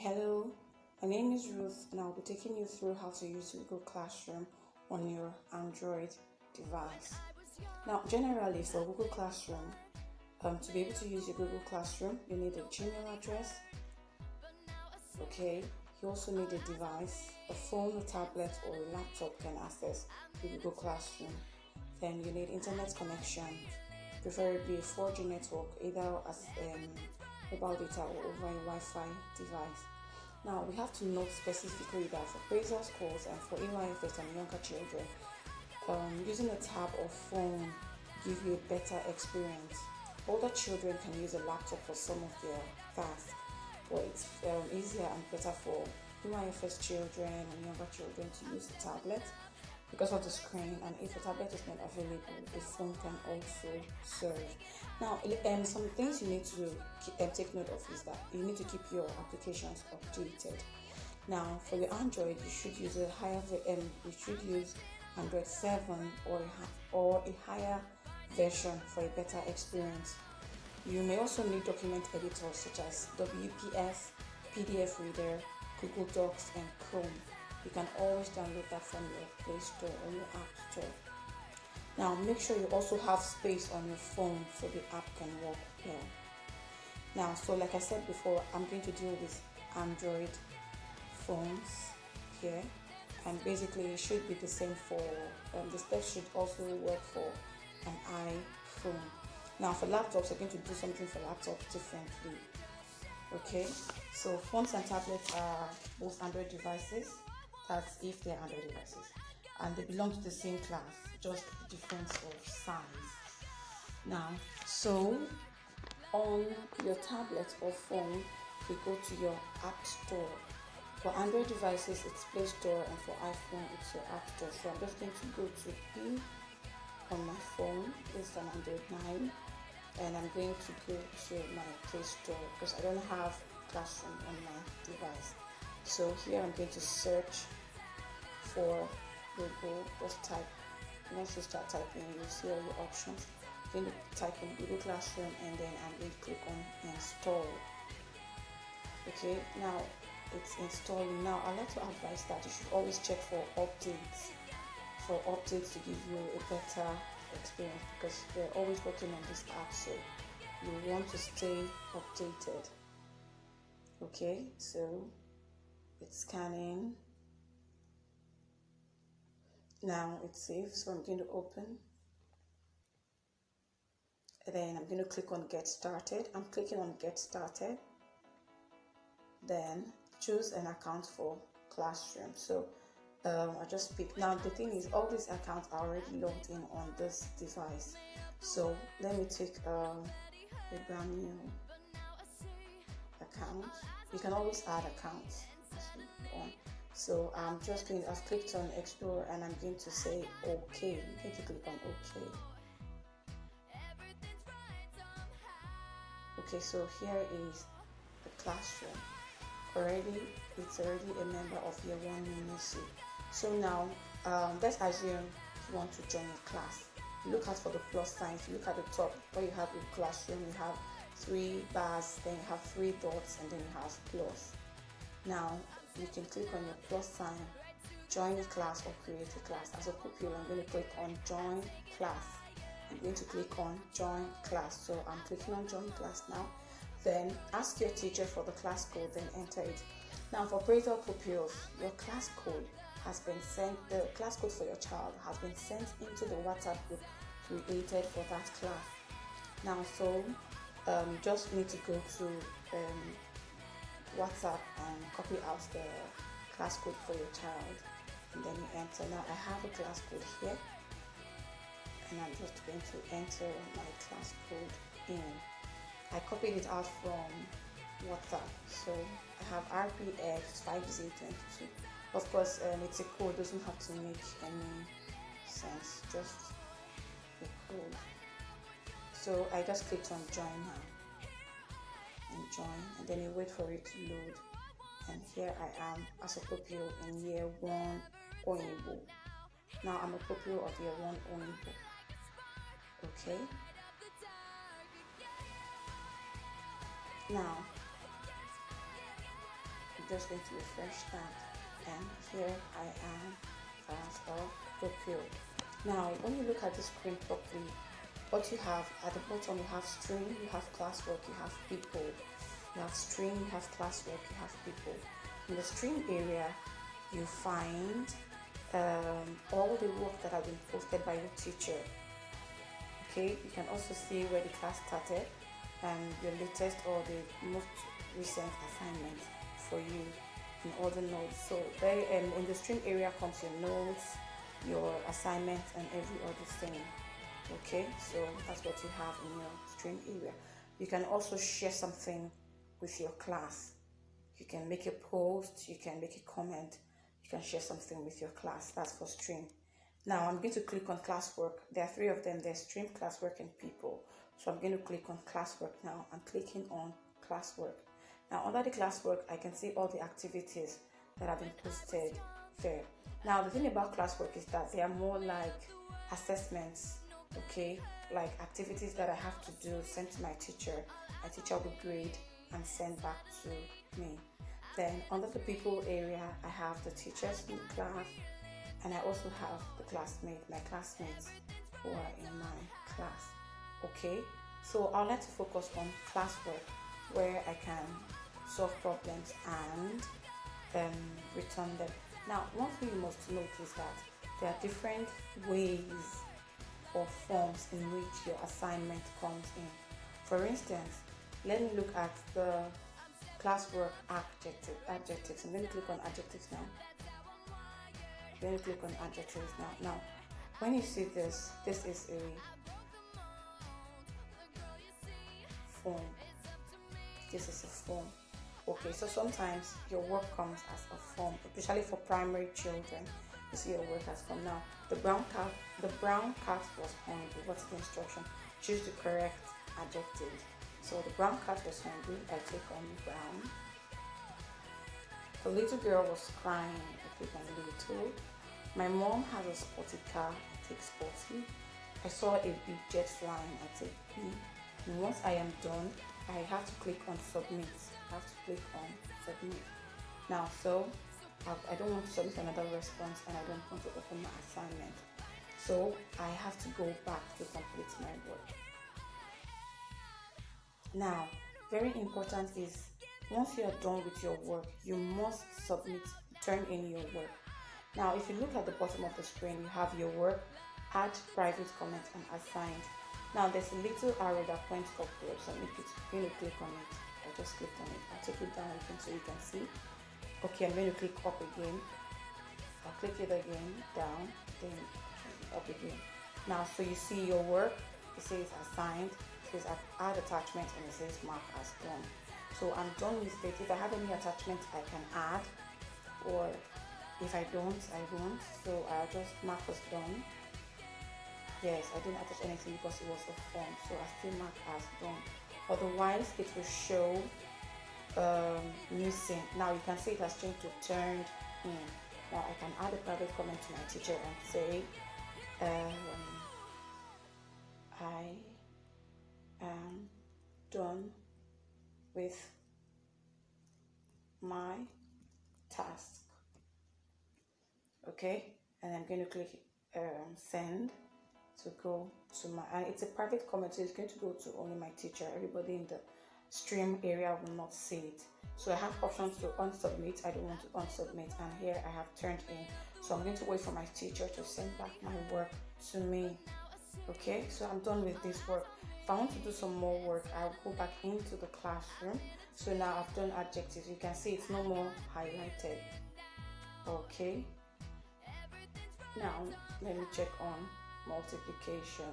Hello, my name is Ruth and I'll be taking you through how to use Google Classroom on your Android device. Now, generally for Google Classroom, to be able to use your Google Classroom, you need a Gmail address. Okay, you also need a device, a phone, a tablet, or a laptop can access the Google Classroom. Then you need internet connection, preferably a 4G network, either as mobile data or over a Wi-Fi device. Now we have to note specifically that for preschool schools and for EYFS and younger children, using a tab or phone give you a better experience. Older children can use a laptop for some of their tasks, but it's easier and better for EYFS children and younger children to use the tablet because of the screen, and if a tablet is not available, the phone can also serve. Now, some things you need to take note of is that you need to keep your applications updated. Now, for your Android, you should use Android 7 or a higher version for a better experience. You may also need document editors such as WPS, PDF Reader, Google Docs, and Chrome. You can always download that from your Play Store or your App Store. Now, make sure you also have space on your phone so the app can work well. Now, so like I said before, I'm going to deal with Android phones here, and basically it should be the same for the steps should also work for an iPhone. Now, for laptops, I'm going to do something for laptops differently. Okay, so phones and tablets are both Android devices. That's if they're Android devices, and they belong to the same class, just the difference of size. Now, so on your tablet or phone, you go to your App Store. For Android devices, it's Play Store, and for iPhone, it's your App Store. So I'm just going to go to P on my phone. It's an Android 9, and I'm going to go to my Play Store because I don't have Classroom on my device. So here I'm going to search for Google. Just type. Once you start typing, you'll see all your options. I'm going to type in Google Classroom, and then I'm going to click on Install. Okay, now it's installing. Now I like to advise that you should always check for updates. To give you a better experience, because they're always working on this app, so you want to stay updated. Okay, so it's scanning. Now it's safe, so I'm going to open. And then I'm going to click on Get Started. I'm clicking on Get Started. Then choose an account for Classroom. So I just pick. Now the thing is, all these accounts are already logged in on this device. So let me take a brand new account. You can always add accounts as you go on. So I've clicked on Explore, and I'm going to say OK. I'm going to click on OK. Okay, so here is the Classroom. It's already a member of Year 1 University. So now, let's assume you want to join a class. You look out for the plus signs. You look at the top where you have your Classroom. You have 3 bars, then you have 3 dots, and then you have plus. Now you can click on your plus sign, join a class, or create a class. As a pupil, I'm going to click on join class. I'm going to click on join class. So I'm clicking on join class now. Then ask your teacher for the class code, then enter it. Now for preschool pupils, your class code has been sent. The class code for your child has been sent into the WhatsApp group created for that class. Now, so you just need to go to WhatsApp and copy out the class code for your child, and then you enter. Now I have a class code here, and I'm just going to enter my class code in. I copied it out from WhatsApp, so I have RPX 5022. Of course, it's a code, doesn't have to make any sense, just a code. So I just clicked on join now, and join, and then you wait for it to load. And here I am as a pupil in Year 1 Oyinbo. Now I'm a pupil of Year 1 Oyinbo. Okay. Now just going to refresh that, and here I am as a pupil. Now when you look at the screen properly, what you have at the bottom, you have stream, you have classwork, you have people. You have stream, you have classwork, you have people. In the stream area, you find all the work that have been posted by your teacher. Okay, you can also see where the class started and your latest or the most recent assignment for you in all the notes. So there, in the stream area comes your notes, your assignments, and every other thing. Okay, so that's what you have in your stream area. You can also share something with your class. You can make a post, you can make a comment, you can share something with your class. That's for stream. Now I'm going to click on classwork. There are three of them. There's stream, classwork, and people. So I'm going to click on classwork now. I'm clicking on classwork. Now under the classwork, I can see all the activities that have been posted there. Now the thing about classwork is that they are more like assessments, okay, like activities that I have to do, send to my teacher. My teacher will grade and send back to me. Then under the people area, I have the teachers in the class, and I also have the my classmates who are in my class. Okay, so I'd like to focus on classwork, where I can solve problems and return them. Now, one thing you must note is that there are different ways or forms in which your assignment comes in. For instance, let me look at the classwork adjectives. I'm going to click on adjectives now. I'm going to click on adjectives now. Now, when you see this is a form. This is a form. Okay, so sometimes your work comes as a form, especially for primary children. You see your work as form. Now, the brown cat was hungry. What's the instruction? Choose the correct adjective. So the brown cat was hungry. I click on brown. The little girl was crying. I click on little. My mom has a sporty car. I take sporty. I saw a big jet flying. I take B. And once I am done, I have to click on submit. I have to click on submit. Now, so I don't want to submit another response, and I don't want to open my assignment. So I have to go back to complete my work. Now, very important is once you are done with your work, you must submit, turn in your work. Now, if you look at the bottom of the screen, you have your work, add private comment, and assigned. Now, there's a little arrow that points upwards. So I'm going to click on it. I just clicked on it. I'll take it down again so you can see. Okay, I'm going to click up again. I'll click it again, down, then up again. Now, so you see your work. It says assigned. It says add attachment, and it says mark as done. So I'm done with it. If I have any attachments, I can add, or if I don't, I won't. So I'll just mark as done. Yes, I didn't attach anything because it was a form, so I still mark as done. Otherwise, it will show missing. Now you can see it has changed to turned in. Now I can add a private comment to my teacher and say, I am done with my task. Okay, and I'm going to click send to go to my, and it's a private comment, so it's going to go to only my teacher. Everybody in the stream area will not see it. So I have options to unsubmit. I don't want to unsubmit, and here I have turned in. So I'm going to wait for my teacher to send back my work to me. Okay, so I'm done with this work. If I want to do some more work, I'll go back into the classroom. So now I've done adjectives. You can see it's no more highlighted. Okay, now let me check on multiplication.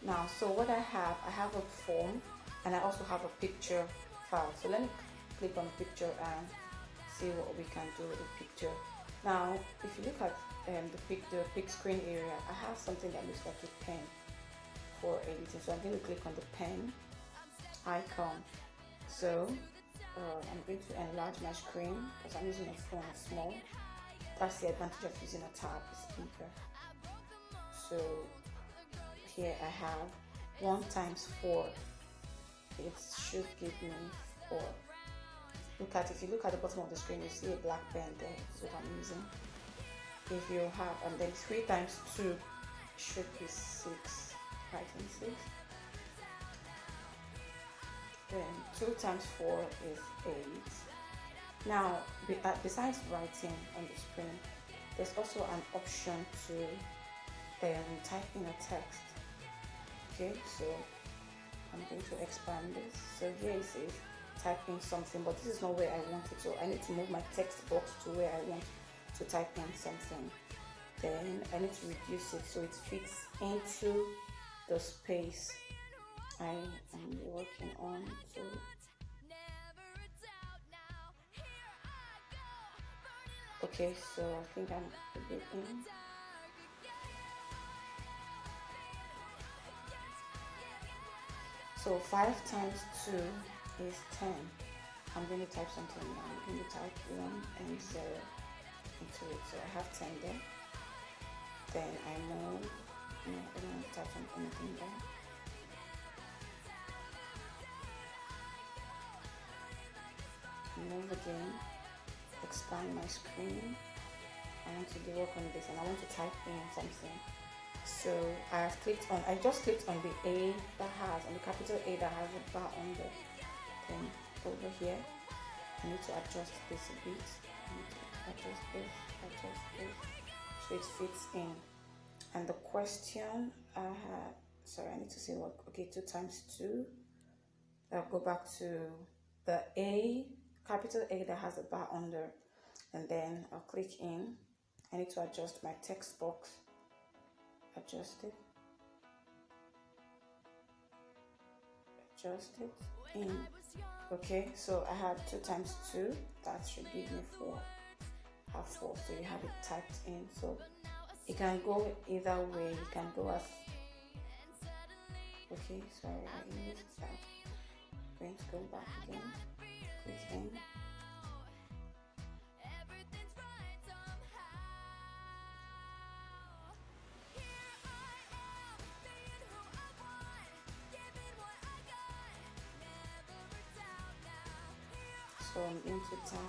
Now, so what I have a form, and I also have a picture file. So let me click on picture and see what we can do with the picture. Now, if you look at the big screen area, I have something that looks like a pen for editing. So I'm going to click on the pen icon. So I'm going to enlarge my screen because I'm using a phone small. That's the advantage of using a tab, it's bigger. So here I have 1 times 4. It should give me 4. if you look at the bottom of the screen, you see a black pen there. That's what I'm using. If you have, and then 3 times 2 should be 6, writing 6. Then 2 times 4 is 8. Now, besides writing on the screen, there's also an option to type in a text. Okay, so I'm going to expand this. So here it says type in something, but this is not where I want it, so I need to move my text box to where I want to type in something. Then I need to reduce it so it fits into the space I am working on. So okay, so I think I'm a bit in. So 5 times 2 is 10. I'm going to type something now. I'm going to type 1 and 0 into it. So I have 10 there. Then I move. No, I don't want to type anything there. Move again. Expand my screen. I want to do work on this and I want to type in something. So I just clicked on the A that has, on the capital A that has a bar on the thing over here. I need to adjust this a bit. I need to adjust this, so it fits in. And the question I had, sorry, I need to see what, okay, 2 times 2. I'll go back to the A, capital A that has a bar under, and then I'll click in. I need to adjust my text box. Adjust it in. Okay, so I had 2 times 2, that should give me 4. I have 4, so you have it typed in. So it can go either way. You can go as, okay, sorry, I used that. I'm going to go back again, click in. So I'm going to type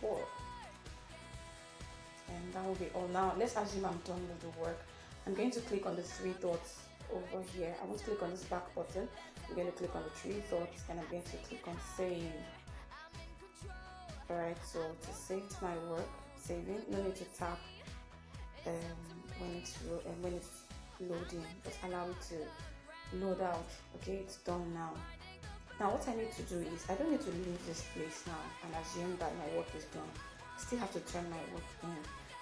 4, and that will be all. Now let's assume I'm done with the work. I'm going to click on the 3 dots over here. I want to click on this back button. I'm going to click on the 3 dots and I'm going to click on save. Alright, so to save my work, saving, no need to tap when it's loading. Just allow it to load out. Okay, it's done now. Now what I need to do is, I don't need to leave this place now and assume that my work is done. I still have to turn my work in.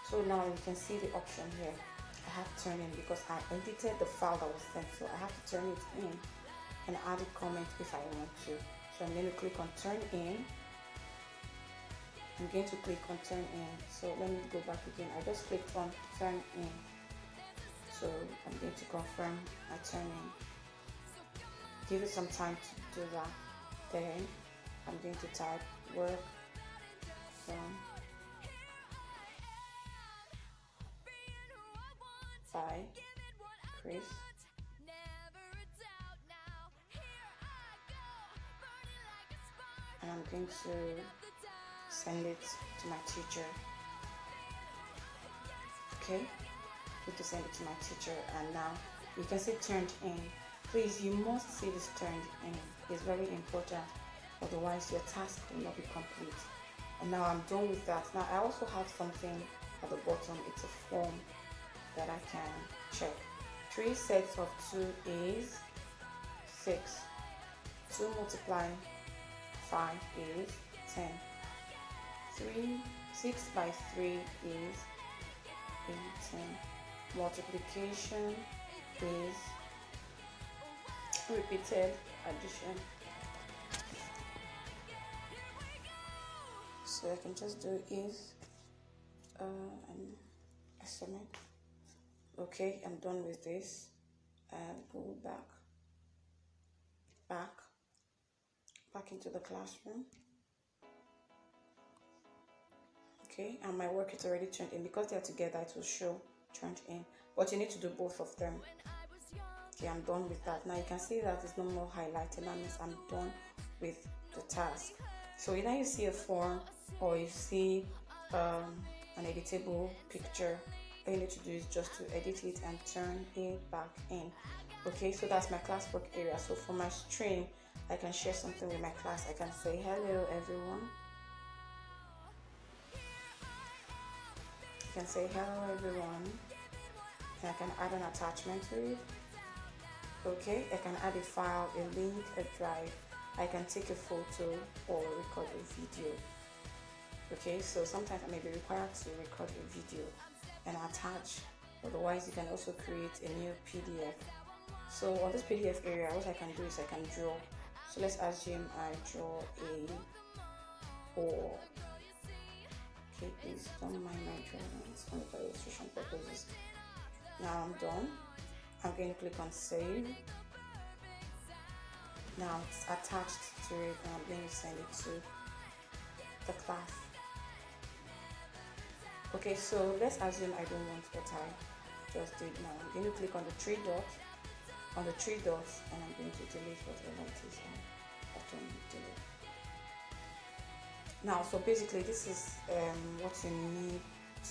So now you can see the option here. I have turn in because I edited the file that was sent. So I have to turn it in and add a comment if I want to. So I'm going to click on turn in. I'm going to click on turn in. So let me go back again. I just clicked on turn in. So I'm going to confirm my turn in. Give it some time to do that. Then I'm going to type work from by Chris. And I'm going to send it to my teacher. Okay, need to send it to my teacher, and now you can see turned in. Please, you must see this turned in. It's very important, otherwise your task will not be complete. And now I'm done with that. Now I also have something at the bottom. It's a form that I can check. 3 sets of 2 is 6. 2 multiplying 5 is 10. 6 by 3 is 18. Multiplication is repeated addition. So I can just do is an estimate. Okay, I'm done with this. I'll go back into the classroom. Okay, and my work is already turned in. Because they are together, it will show turned in, but you need to do both of them. Okay, I'm done with that. Now you can see that it's no more highlighting. That means I'm done with the task. So either you see a form or you see an editable picture, all you need to do is just to edit it and turn it back in. Okay, so that's my classwork area. So for my stream, I can share something with my class. I can say hello everyone. I can say hello everyone, and I can add an attachment to it. Okay, I can add a file, a link, a drive. I can take a photo or record a video. Okay, so sometimes I may be required to record a video and attach. Otherwise, you can also create a new PDF. So on this PDF area, what I can do is I can draw. So let's assume I draw a or. Okay, please don't mind my drawing. It's only for illustration purposes. Now I'm done. I'm going to click on save. Now it's attached to it and I'm going to send it to the class. Okay, so let's assume I don't want what I just did now. I'm going to click on the three dots, and I'm going to delete whatever it is I have to delete. Now, so basically this is what you need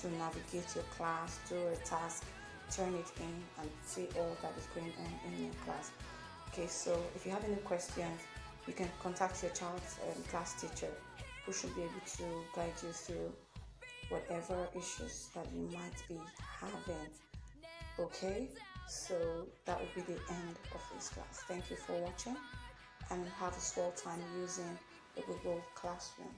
to navigate your class, do a task, turn it in and see all that is going on in your class. Okay, so if you have any questions, you can contact your child's class teacher, who should be able to guide you through whatever issues that you might be having. Okay, so that will be the end of this class. Thank you for watching and have a swell time using the Google Classroom.